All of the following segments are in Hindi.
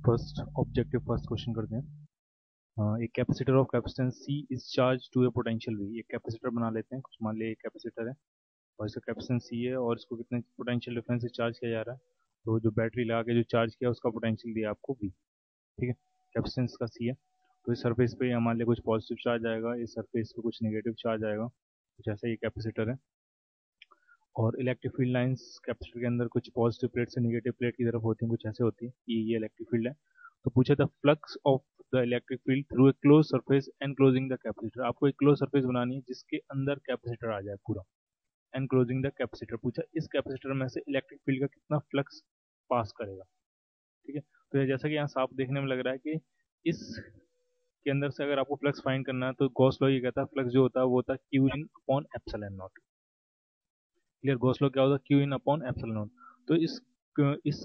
फर्स्ट क्वेश्चन करते हैं। एक capacitor of capacitance C is charge to a potential V. एक कैपेसिटर बना लेते हैं, कुछ मान लिया एक कैपेसिटर है और इसका कैपेसिटेंस सी है और इसको कितने पोटेंशियल डिफरेंस से चार्ज किया जा रहा है। तो जो बैटरी लगा के जो चार्ज किया उसका पोटेंशियल दिया आपको वी। ठीक है, कैपेसिटेंस का सी है। तो इस सरफेस पे मान लिया कुछ पॉजिटिव चार्ज आएगा, इस सरफेस पे कुछ नेगेटिव चार्ज आएगा, कुछ ऐसा ये कैपेसिटर है। और इलेक्ट्रिक फील्ड लाइंस कैपेसिटर के अंदर कुछ पॉजिटिव प्लेट से नेगेटिव प्लेट की तरफ होती हैं, कुछ ऐसे होती है। ये इलेक्ट्रिक फील्ड है। तो पूछा था flux of the electric field through a close surface enclosing the capacitor. आपको एक क्लोज सरफेस बनानी है जिसके अंदर कैपेसिटर आ जाए पूरा। एनक्लोजिंग द कैपेसिटर पूछा, इस कैपेसिटर में से इलेक्ट्रिक फील्ड का कितना फ्लक्स पास करेगा। ठीक है, तो ये जैसा कि यहाँ साफ देखने में लग रहा है कि इस के अंदर से अगर आपको फ्लक्स फाइंड करना है तो गॉस लॉ ये कहता है फ्लक्स जो होता है वो होता है Q in upon epsilon not. Clear, Gauss law क्या होता है, Q in upon epsilon not. तो इस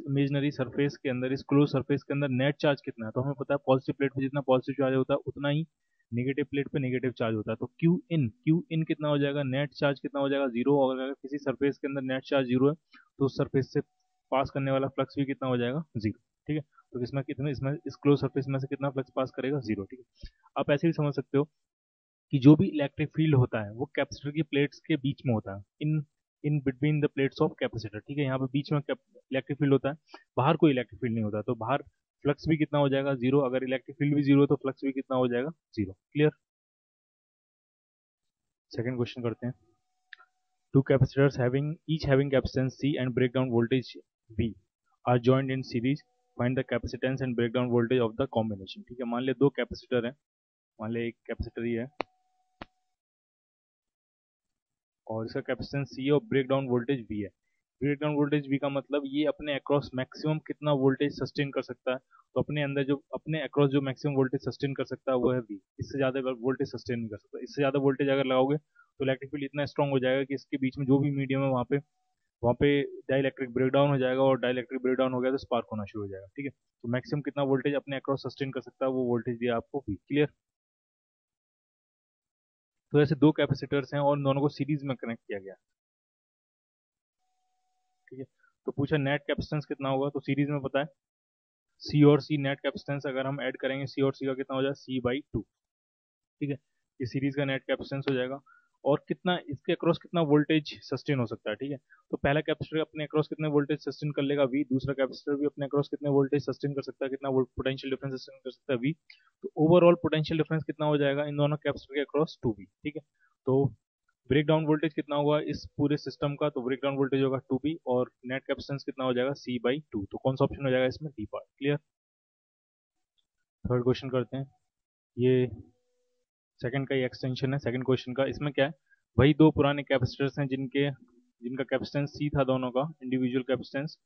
इमेजनरी सरफेस के अंदर, इस क्लोज सरफेस के अंदर नेट चार्ज कितना है, तो हमें पता है पॉजिटिव प्लेट पे जितना पॉजिटिव चार्ज होता है उतना ही नेगेटिव प्लेट पे नेगेटिव चार्ज होता है। तो क्यू इन कितना हो जाएगा, नेट चार्ज कितना हो जाएगा, जीरो। और अगर किसी सरफेस के अंदर नेट चार्ज जीरो है तो उस सरफेस से पास करने वाला फ्लक्स भी कितना हो जाएगा, जीरो। ठीक है, तो इसमें कितने, इसमें इस क्लोज सरफेस में से कितना फ्लक्स पास करेगा, जीरो। ठीक है, आप ऐसे भी समझ सकते हो कि जो भी इलेक्ट्रिक फील्ड होता है वो कैपेसिटर की प्लेट्स के बीच में होता है, in in between the plates of capacitor. ठीक है, यहाँ पे बीच में इलेक्ट्रिक फील्ड होता है, बाहर कोई इलेक्ट्रिक फील्ड नहीं होता, तो बाहर फ्लक्स भी कितना हो जाएगा, जीरो। अगर इलेक्ट्रिक फील्ड भी जीरो है तो फ्लक्स भी कितना हो जाएगा, जीरो। क्लियर। सेकंड क्वेश्चन करते हैं। Two capacitors having each having capacitance C and break down voltage V are joined in series, find the capacitance and break down voltage of the combination. ठीक है, मान लिया दो कैपेसिटर है, मान लिया एक कैपेसिटर ही है और इसका कैपेसिटेंस सी है और ब्रेक डाउन वोल्टेज वी है। ब्रेक डाउन वोल्टेज वी का मतलब ये अपने अक्रॉस मैक्सिमम कितना वोल्टेज सस्टेन कर सकता है। तो अपने अंदर जो अपने अक्रॉस जो मैक्सिमम वोल्टेज सस्टेन कर सकता है वो है वी। इससे ज्यादा वोल्टेज सस्टेन नहीं कर सकता। इससे ज्यादा वोल्टेज अगर लगाओगे तो इलेक्ट्रिक फील्ड इतना स्ट्रांग हो जाएगा कि इसके बीच में जो भी मीडियम है वहाँ पे डाइलेक्ट्रिक ब्रेकडाउन हो जाएगा और डाइलेक्ट्रिक ब्रेकडाउन हो गया तो स्पार्क होना शुरू हो जाएगा। ठीक है, तो मैक्सिमम कितना वोल्टेज अपने अक्रॉस सस्टेन कर सकता है वो वोल्टेज दिया आपको वी। क्लियर। तो ऐसे दो कैपेसिटर्स हैं और दोनों को सीरीज में कनेक्ट किया गया। ठीक है, तो पूछा नेट कैपेसिटेंस कितना होगा, तो सीरीज में पता है सी और सी नेट कैपेसिटेंस अगर हम ऐड करेंगे सी और सी का कितना हो जाएगा, सी बाई टू। ठीक है, ये सीरीज का नेट कैपेसिटेंस हो जाएगा। और कितना इसके अक्रॉस कितना वोल्टेज सस्टेन हो सकता है। ठीक है, तो पहला कैपेसिटर अपने अक्रॉस कितने वोल्टेज सस्टेन कर लेगा, वी। दूसरा कैपेसिटर भी अपने अक्रॉस कितने वोल्टेज सस्टेन कर सकता है, कितना पोटेंशियल डिफरेंस सस्टेन कर सकता है, वी। तो ओवरऑल पोटेंशियल डिफरेंस कितना हो जाएगा इन दोनों कैपेसिटर के अक्रॉस, टू वी। ठीक है, तो ब्रेक डाउन वोल्टेज कितना होगा इस पूरे सिस्टम का, तो ब्रेक डाउन वोल्टेज होगा टू बी और नेट कैपेसिटेंस कितना हो जाएगा, सी बाई टू। तो कौन सा ऑप्शन हो जाएगा इसमें, D part. Clear. Third question करते हैं। ये सेकंड का ही एक्सटेंशन है सेकंड क्वेश्चन का। इसमें क्या है, वही दो पुराने कैपेसिटर्स हैं जिनका कैपेसिटेंस सी था, दोनों का इंडिविजुअल कैपेसिटेंस,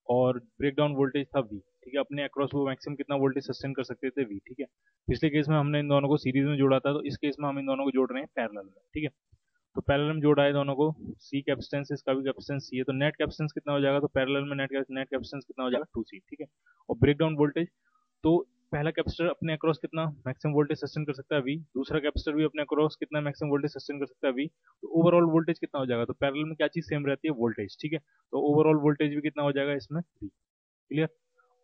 और ब्रेक डाउन वोल्टेज था वी। ठीक है, अपने अक्रॉस वो मैक्सिमम कितना वोल्टेज सस्टेन कर सकते थे, वी। ठीक है, पिछले केस में हमने इन दोनों को सीरीज में जोड़ा था, तो इस केस में हम इन दोनों को जोड़ रहे हैं पैरेलल में। ठीक है, तो पैरेलल में जोड़ा है दोनों को, सी कैपेसिटेंस, इसका भी कैपेसिटेंस सी है, तो नेट कैपेसिटेंस कितना हो जाएगा, तो पैरेलल में नेट कैपेसिटेंस कितना हो जाएगा, टू सी। ठीक है, और ब्रेक डाउन वोल्टेज, तो पहला कैपेसिटर अपने अक्रॉस कितना मैक्सिमम वोल्टेज सस्टेन कर सकता है, वी। दूसरा कैपेसिटर भी अपने अक्रॉस कितना मैक्सिमम वोल्टेज सस्टेन कर सकता है, वी। तो ओवरऑल वोल्टेज कितना हो जाएगा, तो पैरेलल में क्या चीज सेम रहती है, वोल्टेज। ठीक है, तो ओवरऑल वोल्टेज भी कितना हो जाएगा इसमें, वी। क्लियर।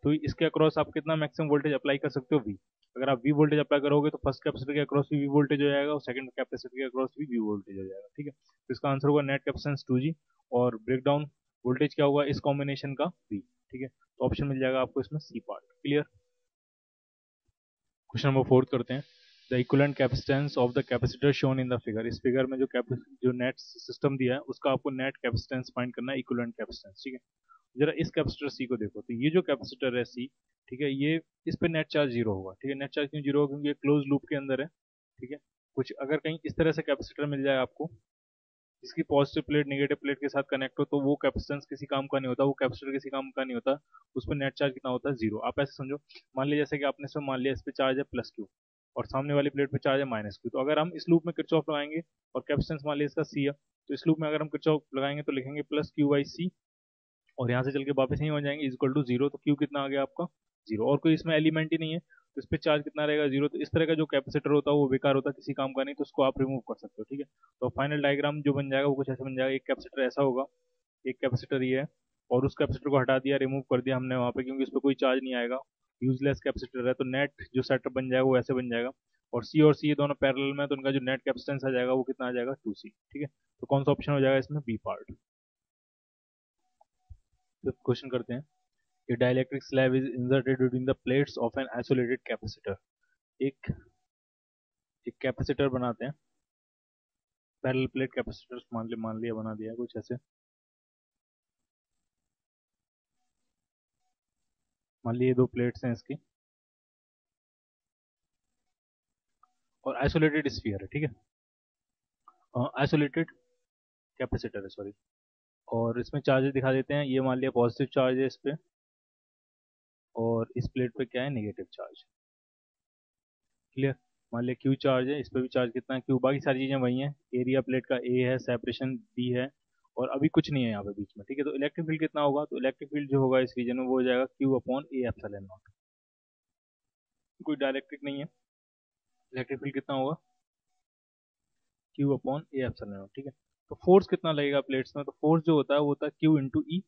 तो इसके अक्रॉस आप कितना मैक्सिमम वोल्टेज अप्लाई कर सकते हो, वी। अगर आप वी वोल्टेज अप्लाई करोगे तो फर्स्ट कैपेसिटर के अक्रॉस भी वी वोल्टेज हो जाएगा और सेकंड कैपेसिटर के अक्रॉस भी वी वोल्टेज हो जाएगा। ठीक है, तो इसका आंसर होगा नेट कैपेसिटेंस टू जी और ब्रेक डाउन वोल्टेज क्या होगा इस कॉम्बिनेशन का, वी। ठीक है, तो ऑप्शन मिल जाएगा आपको इसमें C part. Clear. Question number fourth करते हैं। The equivalent capacitance of the capacitor shown in the figure. इस फिगर में जो नेट सिस्टम दिया है उसका आपको नेट कैपेसिटेंस फाइंड करना है, इक्विवेलेंट कैपेसिटेंस। ठीक है, जरा इस कैपेसिटर सी को देखो, तो ये जो कैपेसिटर है सी, ठीक है, ये इस पे नेट चार्ज जीरो होगा। ठीक है, नेट चार्ज क्यों जीरो होगा, क्योंकि ये क्लोज लूप के अंदर है। ठीक है, कुछ अगर कहीं इस तरह से कैपेसिटर मिल जाए आपको, इसकी पॉजिटिव प्लेट नेगेटिव प्लेट के साथ कनेक्ट हो, तो वो कैपेसिटेंस किसी काम का नहीं होता, वो कैपेसिटर किसी काम का नहीं होता, उस पर नेट चार्ज कितना होता है, जीरो। आप ऐसे समझो, मान लिया जैसे कि आपने इसमें मान लिया इस पे चार्ज है प्लस क्यू और सामने वाली प्लेट पे चार्ज है माइनस क्यू, तो अगर हम इस लूप में किरचॉफ लगाएंगे और कैपेसिटेंस मान लिया इसका सी है, तो इस लूप में अगर हम किरचॉफ लगाएंगे तो लिखेंगे प्लस क्यू बाई सी और यहाँ से चल के वापस यहीं हो जाएंगे, इज इक्वल टू जीरो। तो क्यू कितना आ गया आपका, जीरो, और कोई इसमें एलिमेंट ही नहीं है, तो इस पे चार्ज कितना रहेगा, जीरो। तो इस तरह का जो कैपेसिटर होता है वो बेकार होता है, किसी काम का नहीं, तो उसको आप रिमूव कर सकते हो। ठीक है, तो फाइनल डायग्राम जो बन जाएगा वो कुछ ऐसा बन जाएगा, एक कैपेसिटर ऐसा होगा, एक कैपेसिटर ये है और उस कैपेसिटर को हटा दिया, रिमूव कर दिया हमने वहाँ पे, क्योंकि इस पर कोई चार्ज नहीं आएगा, यूजलेस कैपेसिटर है, तो नेट जो सेटअप बन जाएगा वो ऐसे बन जाएगा। और C ये दोनों पैरेलल में, तो उनका जो नेट कैपेसिटेंस आ जाएगा वो कितना आ जाएगा 2C। ठीक है, तो कौन सा ऑप्शन हो जाएगा इसमें, बी पार्ट। फिफ्थ क्वेश्चन करते हैं। A dielectric slab is inserted between the plates of an isolated capacitor। एक एक कैपेसिटर बनाते हैं, पैरेलल प्लेट कैपेसिटर मान लिया बना दिया कुछ ऐसे। मान लीजिए दो प्लेट्स हैं इसकी और आइसोलेटेड स्फीयर है, ठीक है, आइसोलेटेड कैपेसिटर है, सॉरी। और इसमें चार्जेस दिखा देते हैं, ये मान लिया पॉजिटिव चार्ज है इस पे, और इस प्लेट पे क्या है, नेगेटिव चार्ज। क्लियर। मान लिया क्यू चार्ज है, इस पे भी चार्ज कितना है, क्यू। बाकी सारी चीजें वही हैं, एरिया प्लेट का ए है, सेपरेशन डी है, और अभी कुछ नहीं है यहाँ पे बीच में। ठीक है, तो इलेक्ट्रिक फील्ड कितना होगा, तो इलेक्ट्रिक फील्ड जो होगा इस रीजन में वो हो जाएगा Q upon A epsilon not. कोई डायरेक्ट्रिक नहीं है, इलेक्ट्रिक फील्ड कितना होगा, Q upon A epsilon not. ठीक है, तो फोर्स कितना लगेगा प्लेट्स में, तो फोर्स जो होता है वो होता है क्यू इंटू ई।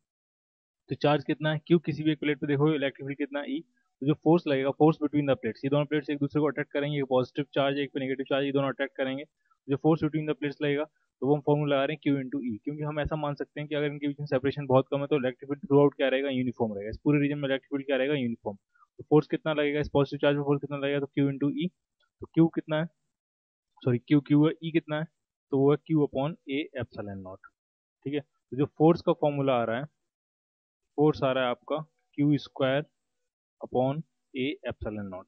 तो चार्ज कितना है, क्यू किसी भी एक प्लेट पे देखो, इलेक्ट्रिक फील्ड कितना है ई। तो जो फोर्स लगेगा, फोर्स बिटवीन द प्लेट्स, ये दोनों प्लेट्स एक दूसरे को अट्रैक्ट करेंगे, एक पॉजिटिव चार्ज एक पे नेगेटिव चार्ज, ये दोनों अट्रैक्ट करेंगे। जो फोर्स बिटवीन द प्लेट्स लगेगा, तो वो हम फॉर्मूला लगा रहे हैं क्यू इंटू ई, क्योंकि हम ऐसा मान सकते हैं कि अगर इनके बीच में सेपरेशन बहुत कम है तो इलेक्ट्रिक फील्ड थ्रू आउट क्या रहेगा, यूनिफॉर्म रहेगा। इस पूरे रीजन में इलेक्ट्रिक फील्ड क्या रहेगा, यूनिफॉर्म। तो फोर्स कितना लगेगा इस पॉजिटिव चार्ज में, फोर्स कितना लगेगा, तो क्यू इंटू ई। तो क्यू कितना है, सॉरी क्यू क्यू है, ई कितना है, तो वो है Q upon A epsilon not. ठीक है, तो जो फोर्स का फॉर्मूला आ रहा है, फोर्स आ रहा है आपका Q square upon A epsilon not.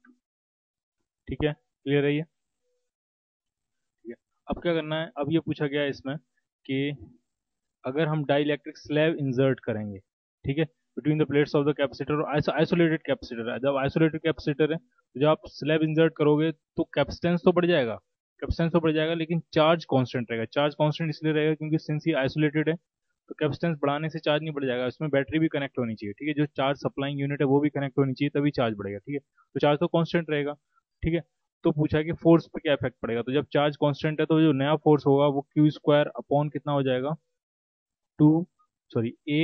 ठीक है, क्लियर है ये। ठीक है, अब क्या करना है, अब ये पूछा गया है इसमें कि अगर हम डाइलेक्ट्रिक स्लैब इंसर्ट करेंगे, ठीक है, between the plates of the capacitor, और आइसोलेटेड कैपेसिटर है, जब आइसोलेटेड कैपेसिटर है तो जब आप स्लैब इंसर्ट करोगे तो कैपेसिटेंस तो बढ़ जाएगा, कैपेसिटेंस तो बढ़ जाएगा, लेकिन चार्ज कांस्टेंट रहेगा। चार्ज कांस्टेंट इसलिए रहेगा क्योंकि सिंस ये आइसोलेटेड है, तो कैपेसिटेंस बढ़ाने से चार्ज नहीं बढ़ जाएगा, इसमें बैटरी भी कनेक्ट होनी चाहिए। ठीक है, जो चार्ज सप्लाइंग यूनिट है वो भी कनेक्ट होनी चाहिए, तभी चार्ज बढ़ेगा। ठीक है, तो चार्ज तो कांस्टेंट रहेगा। ठीक है, तो पूछा है कि फोर्स पे क्या इफेक्ट पड़ेगा, तो जब चार्ज कांस्टेंट है तो जो नया फोर्स होगा वो क्यू स्क्वायर अपॉन कितना हो जाएगा, two, sorry A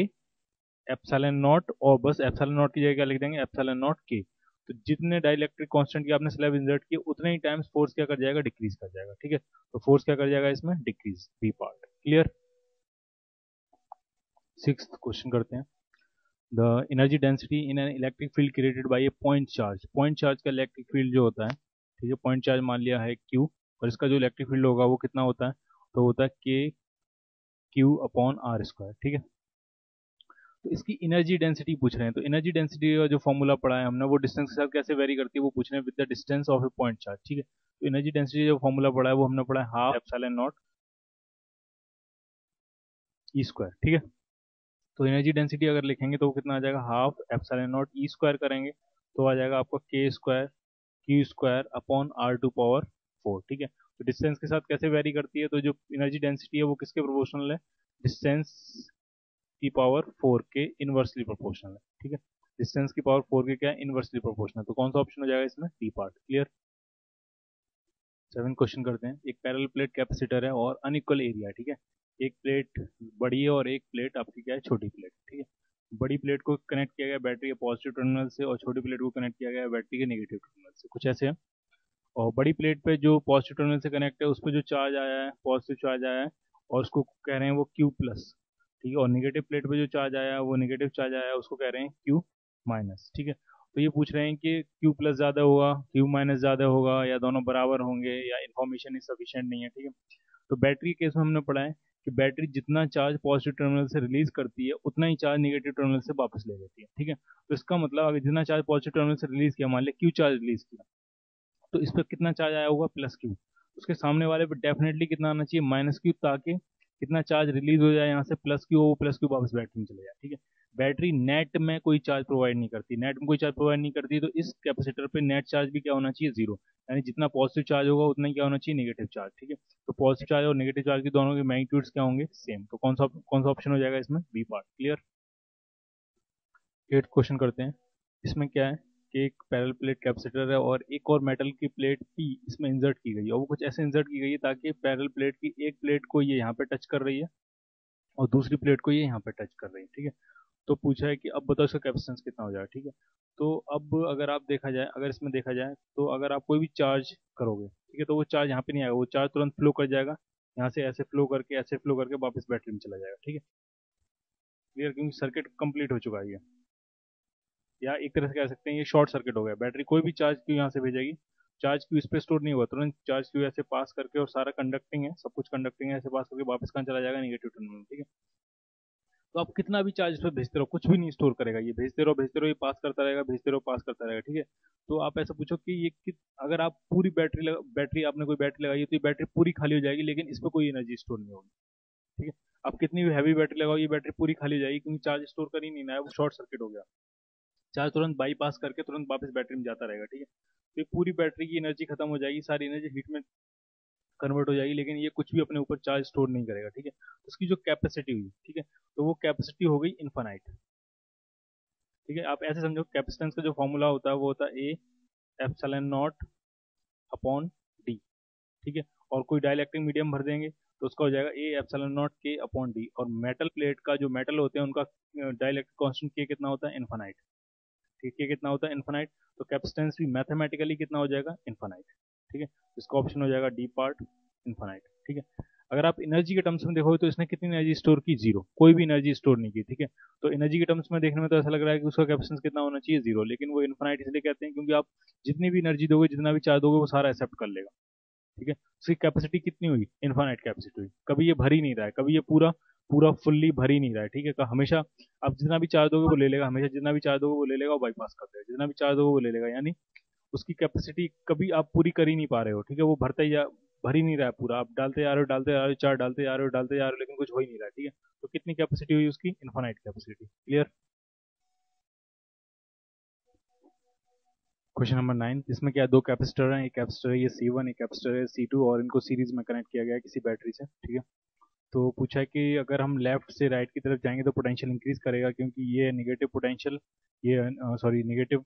epsilon naught, और बस एप्सिलॉन नॉट की जगह क्या लिख देंगे, एप्सिलॉन नॉट के। तो जितने डाइलेक्ट्रिक कांस्टेंट की आपने स्लैब इंसर्ट किए उतने ही टाइम्स फोर्स क्या कर जाएगा, डिक्रीज कर जाएगा। ठीक है, तो फोर्स क्या कर जाएगा इसमें, decrease, B part. Clear. Sixth question करते हैं। The energy density in an electric field created by a point charge. Point charge का इलेक्ट्रिक फील्ड जो होता है, ठीक है, पॉइंट चार्ज मान लिया है क्यू, और इसका जो इलेक्ट्रिक फील्ड होगा वो कितना होता है, तो होता है के क्यू अपॉन आर स्क्वायर। ठीक है, तो इसकी एनर्जी डेंसिटी पूछ रहे हैं, तो एनर्जी डेंसिटी का जो फॉर्मूला पढ़ा है हमने वो डिस्टेंस के साथ कैसे वेरी करती है वो पूछ रहे हैं, with the distance of A point charge. ठीक है, तो एनर्जी डेंसिटी जो फॉर्मूला पढ़ा है वो हमने पढ़ा है half epsilon naught E square. ठीक है, तो एनर्जी डेंसिटी अगर लिखेंगे तो वो कितना आ जाएगा, half epsilon naught E square करेंगे तो आ जाएगा आपका K square Q square upon R to power 4। ठीक है, तो डिस्टेंस के साथ कैसे वेरी करती है, तो जो एनर्जी डेंसिटी है वो किसके प्रोपोर्शनल है, डिस्टेंस की पावर 4 के इनवर्सली प्रोपोर्शनल है। ठीक है, डिस्टेंस की पावर 4 के क्या है, इनवर्सली प्रोपोर्शनल। तो कौन सा ऑप्शन हो जाएगा इसमें, डी पार्ट। क्लियर। 7 क्वेश्चन करते हैं। एक पैरेलल प्लेट कैपेसिटर है और अनइक्वल एरिया। ठीक है, एक प्लेट बड़ी है और एक प्लेट आपकी क्या है, छोटी प्लेट। ठीक है, बड़ी प्लेट को कनेक्ट किया गया बैटरी के पॉजिटिव टर्मिनल से और छोटी प्लेट को कनेक्ट किया गया बैटरी के नेगेटिव टर्मिनल से, कुछ ऐसे है। और बड़ी प्लेट पे जो पॉजिटिव टर्मिनल से कनेक्ट है उस पर जो चार्ज आया है, पॉजिटिव चार्ज आया है, और उसको कह रहे हैं वो क्यू प्लस। ठीक है, और नेगेटिव प्लेट पे जो चार्ज आया है वो नेगेटिव चार्ज आया है, उसको कह रहे हैं क्यू माइनस। ठीक है, तो ये पूछ रहे हैं कि क्यू प्लस ज़्यादा होगा, क्यू माइनस ज़्यादा होगा, या दोनों बराबर होंगे, या इन्फॉर्मेशन सफिशिएंट नहीं है। ठीक है, तो बैटरी के केस में हमने पढ़ा है कि बैटरी जितना चार्ज पॉजिटिव टर्मिनल से रिलीज करती है उतना ही चार्ज नेगेटिव टर्मिनल से वापस ले लेती है। ठीक है, तो इसका मतलब अगर जितना चार्ज पॉजिटिव टर्मिनल से रिलीज किया, मान लिया क्यू चार्ज रिलीज किया, तो इस पर कितना चार्ज आया होगा, प्लस क्यू। उसके सामने वाले पे डेफिनेटली कितना आना चाहिए, माइनस क्यू, ताकि कितना चार्ज रिलीज हो जाए यहाँ से, प्लस क्यू, वो प्लस क्यू वापस बैटरी में चले जाए। ठीक है, बैटरी नेट में कोई चार्ज प्रोवाइड नहीं करती, नेट में कोई चार्ज प्रोवाइड नहीं करती, तो इस कैपेसिटर पे नेट चार्ज भी क्या होना चाहिए, जीरो। यानी जितना पॉजिटिव चार्ज होगा उतना ही क्या होना चाहिए, नेगेटिव चार्ज। ठीक है, तो पॉजिटिव चार्ज और नेगेटिव चार्ज के दोनों के मैग्नीट्यूड्स क्या होंगे, सेम। तो कौन सा ऑप्शन हो जाएगा इसमें, बी पार्ट। क्लियर। 8 क्वेश्चन करते हैं। इसमें क्या है कि एक पैरेलल प्लेट कैपेसिटर है और एक और मेटल की प्लेट पी इसमें इंसर्ट की गई है, और वो कुछ ऐसे इंसर्ट की गई है ताकि पैरेलल प्लेट की एक प्लेट को ये यहाँ पे टच कर रही है और दूसरी प्लेट को ये यहाँ पे टच कर रही है। ठीक है, तो पूछा है कि अब बताओ इसका कैपेसिटेंस कितना हो जाएगा। ठीक है, तो अब अगर आप देखा जाए, अगर इसमें देखा जाए तो अगर आप कोई भी चार्ज करोगे, ठीक है, तो वो चार्ज यहाँ पे नहीं आएगा, वो चार्ज तुरंत फ्लो कर जाएगा, यहाँ से ऐसे फ्लो करके वापस बैटरी में चला जाएगा। ठीक है, क्लियर, क्योंकि सर्किट कंप्लीट हो चुका है ये, या एक तरह से कह सकते हैं ये शॉर्ट सर्किट हो गया। बैटरी कोई भी चार्ज क्यू यहाँ से भेजेगी, चार्ज क्यू इस पे स्टोर नहीं हुआ, तुरंत चार्ज क्यू ऐसे पास करके, और सारा कंडक्टिंग है, सब कुछ कंडक्टिंग है, ऐसे पास करके वापस कहाँ चला जाएगा, निगेटिव टर्मिनल। ठीक है, तो आप कितना भी चार्ज इस पर भेजते रहो, कुछ भी नहीं स्टोर करेगा, ये भेजते रहो, ये पास करता रहेगा, भेजते रहो, पास करता रहेगा। ठीक है, तो आप ऐसा पूछो कि अगर आप पूरी बैटरी आपने कोई बैटरी लगाई है, तो ये बैटरी पूरी खाली हो जाएगी, लेकिन इस पर कोई एनर्जी स्टोर नहीं होगी। ठीक है, आप कितनी भी हैवी बैटरी लगाओ, ये बैटरी पूरी खाली हो जाएगी, क्योंकि चार्ज स्टोर कर ही नहीं ना है, वो शॉर्ट सर्किट हो गया, चार्ज तुरंत बाईपास करके तुरंत वापस बैटरी में जाता रहेगा। ठीक है, तो ये पूरी बैटरी की एनर्जी खत्म हो जाएगी, सारी एनर्जी हीट में कन्वर्ट हो जाएगी, लेकिन ये कुछ भी अपने ऊपर चार्ज स्टोर नहीं करेगा। ठीक है, तो उसकी जो कैपेसिटी हुई, ठीक है, तो वो कैपेसिटी हो गई इन्फानाइट। ठीक है, आप ऐसे समझो, कैपेसिटेंस का जो फॉर्मूला होता है वो होता है ए एप्सिलॉन नॉट अपॉन डी। ठीक है, और कोई डाइलेक्ट्रिक मीडियम भर देंगे तो उसका हो जाएगा ए एप्सिलॉन नॉट के अपॉन डी, और मेटल प्लेट का जो मेटल होते हैं उनका डाइलेक्ट्रिक कांस्टेंट के कितना होता है, इन्फानाइट। ठीक है, कितना होता है, इन्फानाइट, तो कैपेसिटेंस भी मैथमेटिकली कितना हो जाएगा, इन्फानाइट। ठीक है, इसका ऑप्शन हो जाएगा डी पार्ट, इन्फानाइट। ठीक है, अगर आप एनर्जी के टर्म्स में देखोगे तो इसने कितनी एनर्जी स्टोर की, जीरो, कोई भी एनर्जी स्टोर नहीं की। ठीक है, तो एनर्जी के टर्म्स में देखने में तो ऐसा लग रहा है कि उसका कैपेसिटेंस कितना होना चाहिए, जीरो, लेकिन वो इन्फानाइट इसलिए कहते हैं क्योंकि आप जितनी भी एनर्जी दोगे, जितना भी चार्ज दोगे, वो सारा एक्सेप्ट कर लेगा। ठीक है, उसकी कैपेसिटी कितनी हुई, इन्फानाइट कैपेसिटी हुई, कभी ये भर ही नहीं रहा है, कभी ये पूरा पूरा फुल्ली भर ही नहीं रहा है। ठीक है, हमेशा आप जितना भी चार्ज दोगे वो ले लेगा, हमेशा जितना भी चार्ज दोगे वो ले लेगा, और बाईपास कर देगा, जितना भी चार्ज दोगे वो ले लेगा, यानी उसकी कैपेसिटी कभी आप पूरी कर ही नहीं पा रहे हो। ठीक है, वो भर ही नहीं रहा है पूरा, आप डालते जा रहे हो, डालते जा रहे हो, चार्ज डालते जा रहे हो, डालते जा रहे हो, लेकिन कुछ हो ही नहीं रहा है। ठीक है, तो कितनी कैपेसिटी हुई उसकी, infinite capacity. Clear. Question number 9, इसमें क्या है, दो कैपेसिटर हैं, एक कैपेसिटर है ये C1, एक कैपेसिटर है C2, और इनको सीरीज में कनेक्ट किया गया है किसी बैटरी से। ठीक है, तो पूछा है कि अगर हम लेफ्ट से राइट की तरफ जाएंगे तो पोटेंशियल इंक्रीज करेगा, क्योंकि ये नेगेटिव पोटेंशियल, ये सॉरी नेगेटिव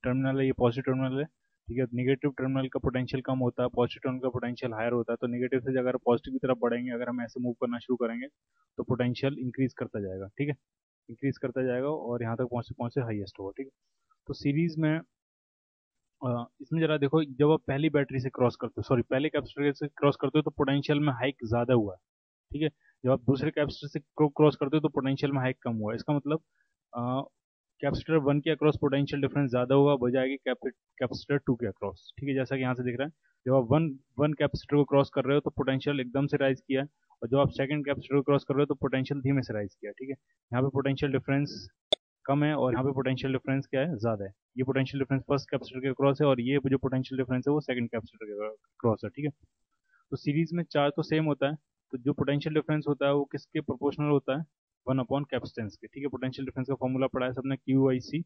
टर्मिनल है, ये पॉजिटिव टर्मिनल है। ठीक है, नेगेटिव टर्मिनल का पोटेंशियल कम होता है, पॉजिटिव टर्मिनल का पोटेंशियल हायर होता है, तो नेगेटिव से अगर पॉजिटिव की तरफ बढ़ेंगे, अगर हम ऐसे मूव करना शुरू करेंगे तो पोटेंशियल इंक्रीज करता जाएगा। ठीक है, इंक्रीज करता जाएगा और यहाँ तक पहुँचते पहुँचते हाईएस्ट होगा। ठीक है, तो सीरीज में इसमें जरा देखो, जब आप पहली बैटरी से क्रॉस करते हो, सॉरी पहले कैपेसिटर से क्रॉस करते हो तो पोटेंशियल में हाइक ज़्यादा हुआ है। ठीक है, जब आप दूसरे कैपेसिटर से क्रॉस करते हो तो पोटेंशियल में हाइक कम हुआ है। इसका मतलब कैपेसिटर 1 के अक्रॉस पोटेंशियल डिफरेंस ज़्यादा होगा बजाय कि कैपेसिटर 2 के अक्रॉस। ठीक है, जैसा कि यहाँ से दिख रहा है, जब आप वन वन कैपेसिटर को क्रॉस कर रहे हो तो पोटेंशियल एकदम से राइज किया है, और जब आप सेकंड कैपेसिटर को क्रॉस कर रहे हो तो पोटेंशियल धीमे से राइज किया। ठीक है, यहाँ पे पोटेंशियल डिफरेंस कम है, और यहाँ पे पोटेंशियल डिफरेंस क्या है, ज़्यादा है। ये पोटेंशियल डिफरेंस फर्स्ट कैपेसिटर के क्रॉस है, और ये जो पोटेंशियल डिफरेंस है वो सेकंड कैपेसिटर के क्रॉस है। ठीक है, तो सीरीज में चार्ज तो सेम होता है, तो जो पोटेंशियल डिफरेंस होता है वो किसके प्रोपोर्शनल होता है, 1 अपॉन कैपेसिटेंस के। ठीक है, पोटेंशियल डिफरेंस का फॉर्मूला पढ़ा है सबने, QIC।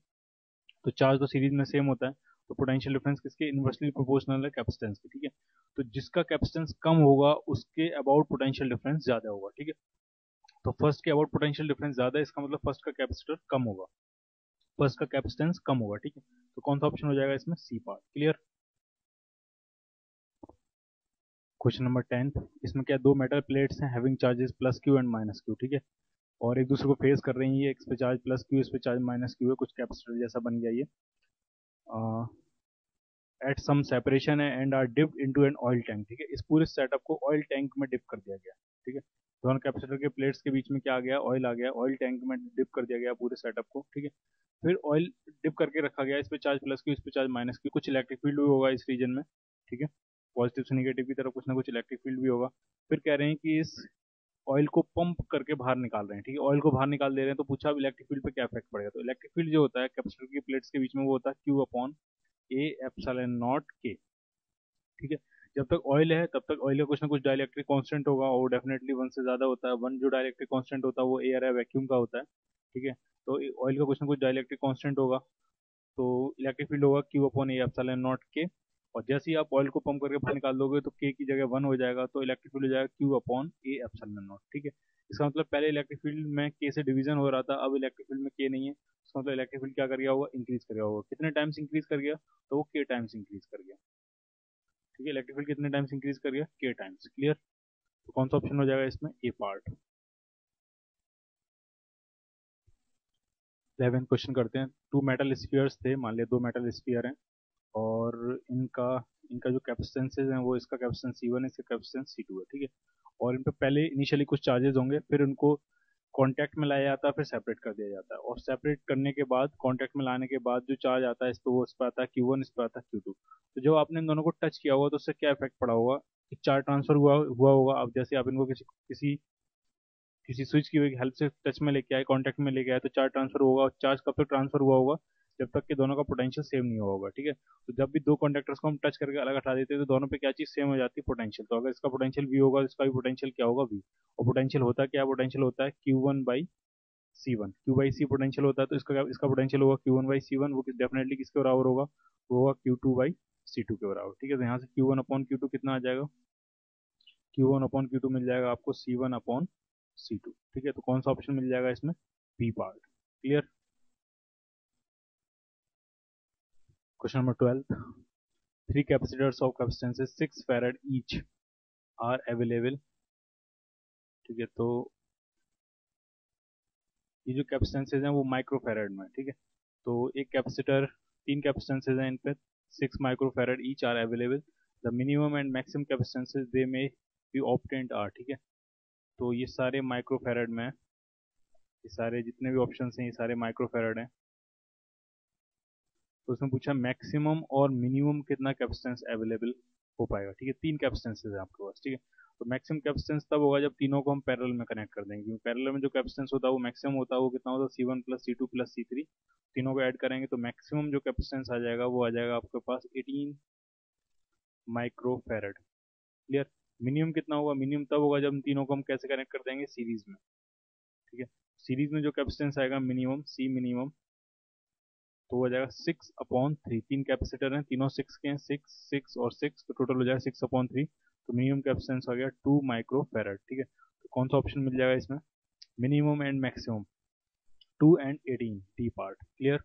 तो चार्ज तो सीरीज में सेम होता है, तो पोटेंशियल डिफरेंस किसके इनवर्सली प्रोपोर्शनल है, कैपेसिटेंस के। ठीक है, तो जिसका कैपेसिटेंस कम होगा उसके अबाउट पोटेंशियल डिफरेंस ज्यादा होगा। ठीक है, तो फर्स्ट के अबाउट पोटेंशियल डिफरेंस ज्यादा है, इसका मतलब फर्स्ट का कैपेसिटर कम होगा, फर्स्ट का कैपेसिटेंस कम होगा। ठीक है, तो कौन सा ऑप्शन हो जाएगा इसमें, C part. Clear. Question number 10, इसमें क्या, दो मेटल प्लेट्स हैं having charges plus Q and minus Q. ठीक है, और एक दूसरे को फेस कर रही है, इस पे चार्ज प्लस क्यू, इस पे चार्ज माइनस क्यू है, कुछ कैपेसिटर जैसा बन गया ये, एट सम सेपरेशन है and are dipped into an oil tank. ठीक है, इस पूरे सेटअप को ऑयल टैंक में डिप कर दिया गया। ठीक है, दोनों कैपेसिटर के प्लेट्स के बीच में क्या आ गया, ऑयल आ गया, ऑयल टैंक में डिप कर दिया गया पूरे सेटअप को। ठीक है, फिर ऑयल डिप करके रखा गया, इस पे चार्ज प्लस क्यू, इस पे चार्ज माइनस क्यू, कुछ इलेक्ट्रिक फील्ड भी होगा इस रीजन में। ठीक है, पॉजिटिव से निगेटिव की तरफ कुछ ना कुछ इलेक्ट्रिक फील्ड भी होगा। फिर कह रहे हैं कि इस ऑयल को पंप करके बाहर निकाल रहे हैं। ठीक है, ऑयल को बाहर निकाल दे रहे हैं, तो पूछा अब इलेक्ट्रिक फील्ड पे क्या इफेक्ट पड़ेगा, तो इलेक्ट्रिक फील्ड जो होता है कैपेसिटर की प्लेट्स के बीच में वो होता है Q/A∈0K। ठीक है, जब तक ऑयल है तब तक ऑयल का कुछ ना कुछ डाइलेक्ट्रिक कांस्टेंट होगा, और डेफिनेटली 1 से ज़्यादा होता है। 1 जो डाइलेक्ट्रिक कांस्टेंट होता है वो एयर है, वैक्यूम का होता है। ठीक है, तो ऑयल का कुछ ना कुछ डाइलेक्ट्रिक कांस्टेंट होगा, तो इलेक्ट्रिक फील्ड होगा Q/A∈0K। और जैसे ही आप ऑयल को पंप करके बाहर निकाल दोगे तो K की जगह 1 हो जाएगा, तो इलेक्ट्रिक फील्ड हो जाएगा Q/A∈0। ठीक है, इसका मतलब पहले इलेक्ट्रिक फील्ड में K से डिवीजन हो रहा था, अब इलेक्ट्रिक फील्ड में K नहीं है, इसका मतलब इलेक्ट्रिक फील्ड क्या कर गया होगा, इंक्रीज कर गया होगा। कितने टाइम्स इंक्रीज कर गया, तो वो K टाइम्स इंक्रीज कर गया। ठीक है, इलेक्ट्रिक फील्ड कितने टाइम्स इंक्रीज कर गया, K टाइम्स। क्लियर, तो कौन सा ऑप्शन हो जाएगा इसमें, ए पार्ट। 11 क्वेश्चन करते हैं। टू मेटल स्फीयर्स थे, मान लिया दो मेटल स्फीयर हैं, और इनका इनका जो कैपेसिटेंसेज हैं वो इसका कैपेसिटेंस C1 है, इसका कैपेसिटेंस C2 है, ठीक है। और इन पे पहले इनिशियली कुछ चार्जेस होंगे, फिर उनको कांटेक्ट में लाया जाता है, फिर सेपरेट कर दिया जाता है, और सेपरेट करने के बाद कांटेक्ट में लाने के बाद जो चार्ज आता है इस पे, वो इस पे आता है Q1, इस पे आता है Q2। तो जब आपने इन दोनों को टच किया होगा तो उससे क्या इफेक्ट पड़ा होगा कि चार्ज ट्रांसफर हुआ हुआ होगा। अब जैसे आप इनको किसी किसी किसी स्विच की हेल्प से टच में लेके आए, कांटेक्ट में लेके आए, तो चार्ज ट्रांसफर होगा। और चार्ज कब तक ट्रांसफर हुआ होगा, जब तक कि दोनों का पोटेंशियल सेम नहीं हुआ होगा, ठीक है। तो जब भी दो कंडक्टर्स को हम टच करके अलग हटा देते हैं तो दोनों पे क्या चीज सेम हो जाती है, पोटेंशियल। तो अगर इसका पोटेंशियल V होगा तो इसका भी पोटेंशियल क्या होगा, V। और पोटेंशियल होता क्या है, पोटेंशियल होता है Q1/C1। Q/C पोटेंशियल होता है, तो इसका इसका पोटेंशियल होगा Q1/C1, वो डेफिनेटली किसके बराबर होगा, वो होगा Q2/C2 के बराबर, ठीक है। तो यहाँ से Q1/Q2 कितना आ जाएगा, Q1/Q2 मिल जाएगा आपको C1/C2, ठीक है। तो कौन सा ऑप्शन मिल जाएगा इसमें, B part. Clear. Question number 12, three capacitors of capacitances 6 farad each are available, ठीक है। तो ये जो कैपेसिटेंसेज हैं वो माइक्रो फैराड में, ठीक है। तो एक कैपेसिटर, तीन कैपेसिटेंसेज हैं इन पे, 6 micro farad each are available. The minimum and maximum capacitances they may be obtained are, ठीक है। तो ये सारे माइक्रो फैराड में हैं, ये सारे जितने भी ऑप्शन हैं ये सारे माइक्रो फैराड हैं। तो उसमें पूछा मैक्सिमम और मिनिमम कितना कैपेसिटेंस अवेलेबल हो पाएगा, ठीक है। तीन कैपेसिटेंसेज है आपके पास, ठीक है। तो मैक्सिमम कैपेसिटेंस तब होगा जब तीनों को हम पैरेलल में कनेक्ट कर देंगे, क्योंकि पैरेलल में जो कैपेसिटेंस होता है वो मैक्सिमम होता है, वो कितना होता है, C1+C2+C3। तीनों को ऐड करेंगे तो मैक्सिमम जो कैपेसिटेंस आ जाएगा वो आ जाएगा आपके पास 18 माइक्रो फैरड। क्लियर। मिनिमम कितना होगा, मिनिमम तब होगा जब इन तीनों को हम कैसे कनेक्ट कर देंगे, सीरीज में, ठीक है। सीरीज में जो कैपेसिटेंस आएगा मिनिमम, C मिनिमम, तो हो जाएगा 6/3। तीन कैपेसिटर हैं, तीनों 6 के हैं, 6 6 और 6, तो टोटल हो जाएगा 6/3। तो मिनिमम कैपेसिटेंस आ गया 2 माइक्रो फैरड, ठीक है। तो कौन सा ऑप्शन मिल जाएगा इसमें, minimum and maximum, 2 and 18, D part. Clear.